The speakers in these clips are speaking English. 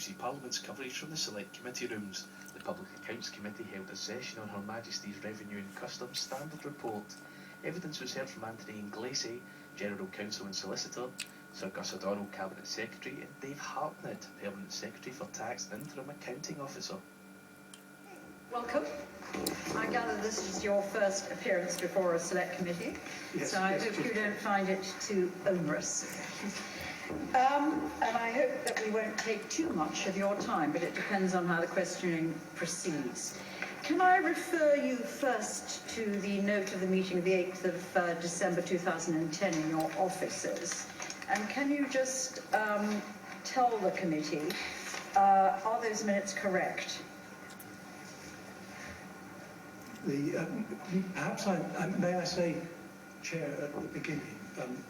BBC Parliament's coverage from the Select Committee rooms. The Public Accounts Committee held a session on Her Majesty's Revenue and Customs Standard Report. Evidence was heard from Anthony Inglesi, General Counsel and Solicitor, Sir Gus O'Donnell, Cabinet Secretary, and Dave Hartnett, Permanent Secretary for Tax and Interim Accounting Officer. Welcome. I gather this is your first appearance before a select committee, yes, so I hope you don't find it too onerous. And I hope that we won't take too much of your time, but it depends on how the questioning proceeds. Can I refer you first to the note of the meeting of the 8th of December 2010 in your offices? And can you just tell the committee, are those minutes correct? Perhaps may I say, Chair, at the beginning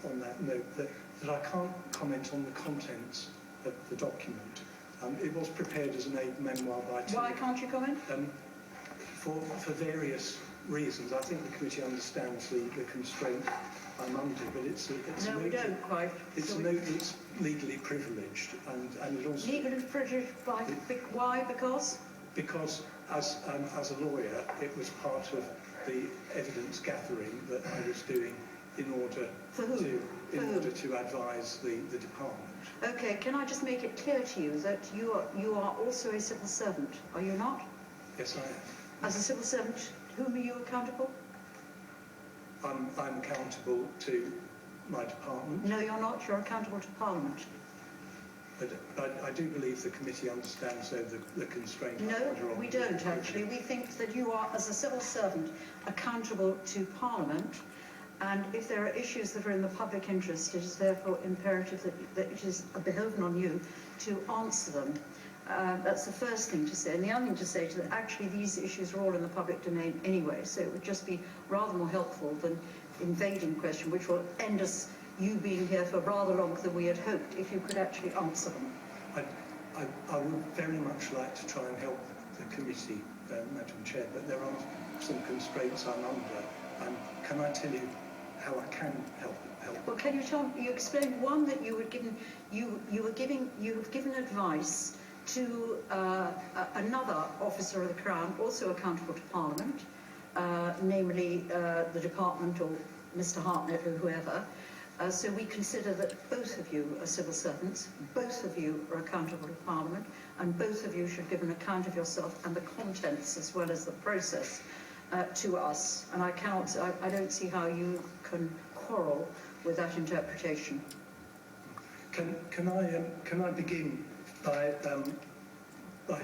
on that note that I can't comment on the contents of the document. It was prepared as an aid memoir by Tim. Why can't you comment? For various reasons. I think the committee understands the constraint I'm under, but it's no, we don't quite. It's a note that's legally privileged, and it also legally privileged by why? Because as a lawyer, it was part of the evidence gathering that I was doing in order to advise the department. Okay, can I just make it clear to you that you are also a civil servant, are you not? Yes, I am. As a civil servant, whom are you accountable? I'm accountable to my department. No, you're not. You're accountable to Parliament. But I do believe the committee understands the constraint. No, we don't actually. We think that you are, as a civil servant, accountable to Parliament, and if there are issues that are in the public interest, it is therefore imperative that it is beholden on you to answer them. That's the first thing to say. And the other thing to say is that actually these issues are all in the public domain anyway, so it would just be rather more helpful than invading question, which will end us you being here for rather longer than we had hoped, if you could actually answer them. I would very much like to try and help the committee, Madam Chair, but there are some constraints I'm under. And can I tell you how I can help? Well, can you tell me? You explained one that you have given advice to another officer of the Crown, also accountable to Parliament, namely the department or Mr. Hartnett or whoever. So we consider that both of you are civil servants, both of you are accountable to Parliament, and both of you should give an account of yourself and the contents as well as the process to us. And I don't see how you can quarrel with that interpretation. Can I begin by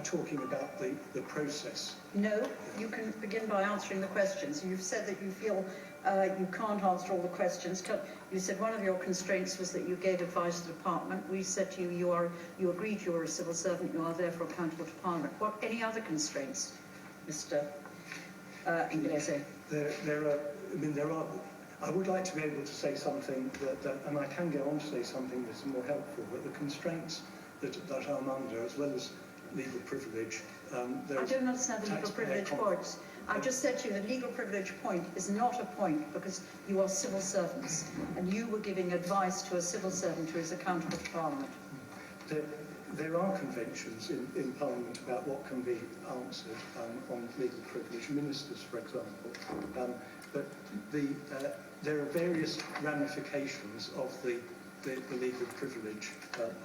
talking about the process? No, you can begin by answering the questions. You've said that you feel you can't answer all the questions. You said one of your constraints was that you gave advice to the department. We said to you, you agreed you were a civil servant, you are therefore accountable to Parliament. What any other constraints, Mr. Inglesi? There are. I would like to be able to say something and I can go on to say something that's more helpful, but the constraints that I'm under, as well as legal privilege. I don't understand the legal privilege points. I just said to you the legal privilege point is not a point because you are civil servants and you were giving advice to a civil servant who is accountable to Parliament. There are conventions in Parliament about what can be answered on legal privilege, ministers, for example. But there are various ramifications of the legal privilege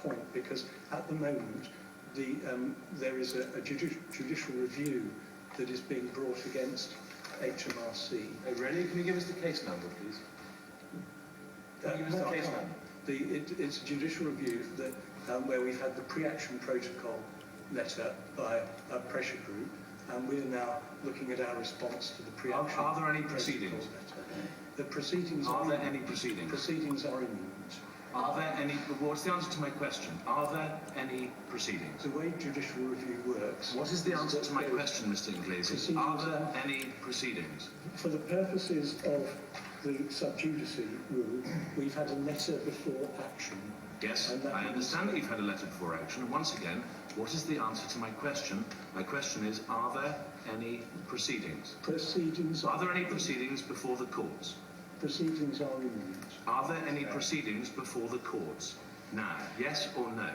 point, because at the moment there is a judicial review that is being brought against HMRC. Oh, really? Can you give us the case number, please? Can you give us the case number? It's a judicial review that where we've had the pre-action protocol letter by a pressure group, and we're now looking at our response to the pre-action. Are there any proceedings? The proceedings are there any proceedings? Proceedings are imminent. Are there any? What's the answer to my question? Are there any proceedings? The way judicial review works. What is the answer to my question, Mr. Inglesi? Are there any proceedings? For the purposes of the sub judice rule, we've had a letter before action. Yes, I understand that you've had a letter before action. And once again, what is the answer to my question? My question is, are there any proceedings? Proceedings. Are there any proceedings before the courts? Proceedings are imminent. Are there any proceedings before the courts? Now, yes or no?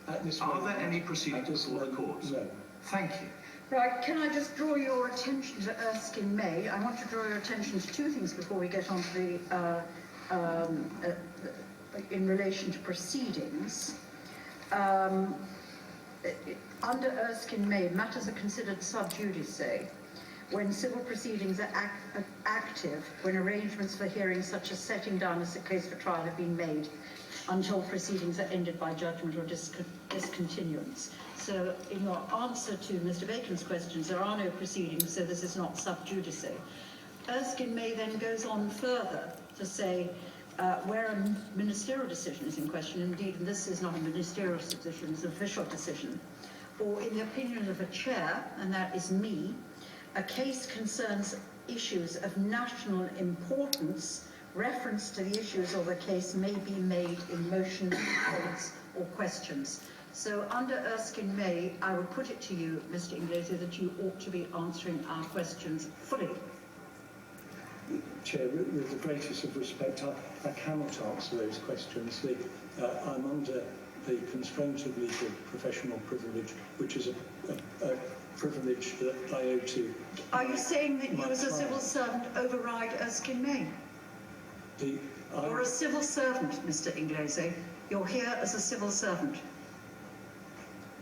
At this Are moment, there any proceedings before the courts? No. Thank you. Right, can I just draw your attention to Erskine May? I want to draw your attention to two things before we get on to the, in relation to proceedings. Under Erskine May, matters are considered sub judice when civil proceedings are active, when arrangements for hearings such as setting down a case for trial have been made until proceedings are ended by judgment or discontinuance. So in your answer to Mr. Bacon's questions, there are no proceedings, so this is not sub judice. Erskine May then goes on further to say where a ministerial decision is in question, indeed this is not a ministerial decision, it's an official decision, or in the opinion of a chair, and that is me, a case concerns issues of national importance, reference to the issues of the case may be made in motions, points, or questions. So under Erskine May, I would put it to you, Mr. Inglese, that you ought to be answering our questions fully. Chair, with the greatest of respect, I cannot answer those questions. I'm under the constraint of legal professional privilege, which is a privilege that I owe to. Are you saying that you as a civil servant override Erskine May? You're a civil servant, Mr. Inglese. You're here as a civil servant.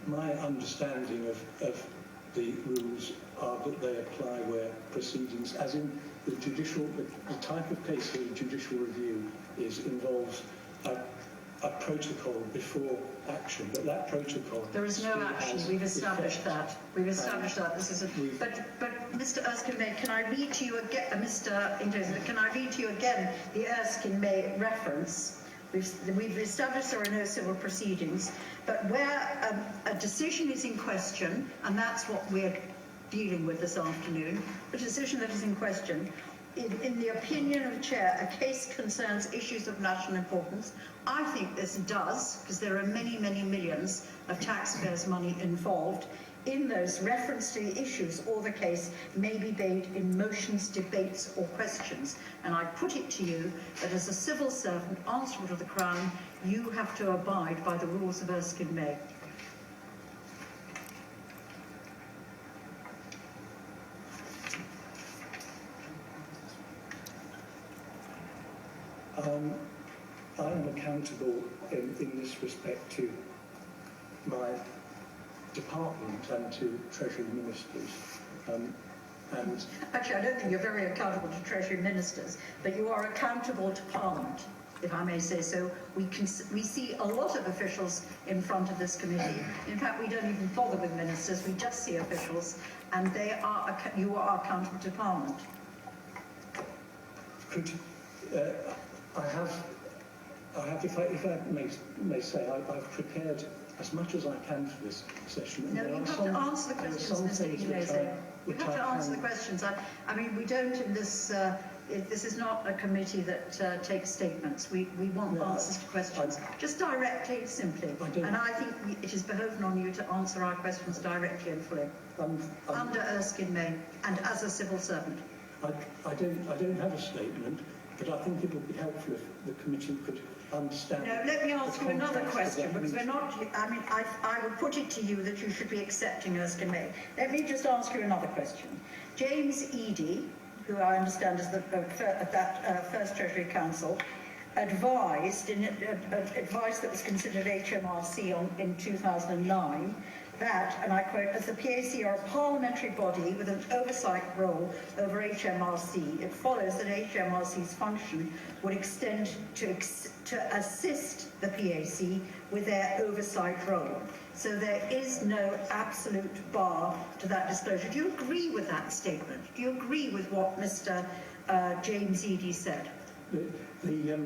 My understanding of the rules are that they apply where proceedings, as in the type of case that a judicial review involves a protocol before action, but that protocol... There is no action. We've established that. We've established that. This is a... But Mr. Erskine May, can I read to you again, Mr. Inglese, can I read to you again the Erskine May reference? We've established there are no civil proceedings, but where a decision is in question, and that's what we're dealing with this afternoon, a decision that is in question, in the opinion of the chair, a case concerns issues of national importance. I think this does, because there are many, many millions of taxpayers' money involved. In those, reference to the issues or the case may be made in motions, debates or questions. And I put it to you that as a civil servant answerable to the Crown, you have to abide by the rules of Erskine May. I am accountable in this respect to my department and to Treasury ministers. Actually, I don't think you're very accountable to Treasury ministers, but you are accountable to Parliament, if I may say so. We see a lot of officials in front of this committee. In fact, we don't even bother with ministers, we just see officials, and you are accountable to Parliament. If I may say, I've prepared as much as I can for this session. No, you have to answer the questions, Mr. Inglese. You have to answer the questions. I mean, we don't in this... this is not a committee that takes statements. We want answers to questions. Just directly, simply. And I think it is behoven on you to answer our questions directly and fully. Under Erskine May and as a civil servant. I don't have a statement, but I think it would be helpful if the committee could understand. No, let me ask you another question, because we're not... I mean, I would put it to you that you should be accepting Erskine May. Let me just ask you another question. James Eadie, who I understand is that first Treasury Counsel, advised advice that was considered HMRC in 2009 that, and I quote, as the PAC are a parliamentary body with an oversight role over HMRC, it follows that HMRC's function would extend to assist the PAC with their oversight role. So there is no absolute bar to that disclosure. Do you agree with that statement? Do you agree with what Mr. James Eadie said? The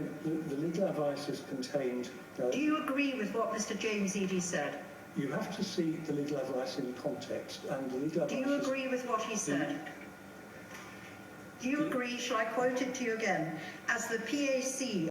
legal advice is contained... Do you agree with what Mr. James Eadie said? You have to see the legal advice in context, and the legal advice... Do you agree with what he said? Do you agree, shall I quote it to you again? As the PAC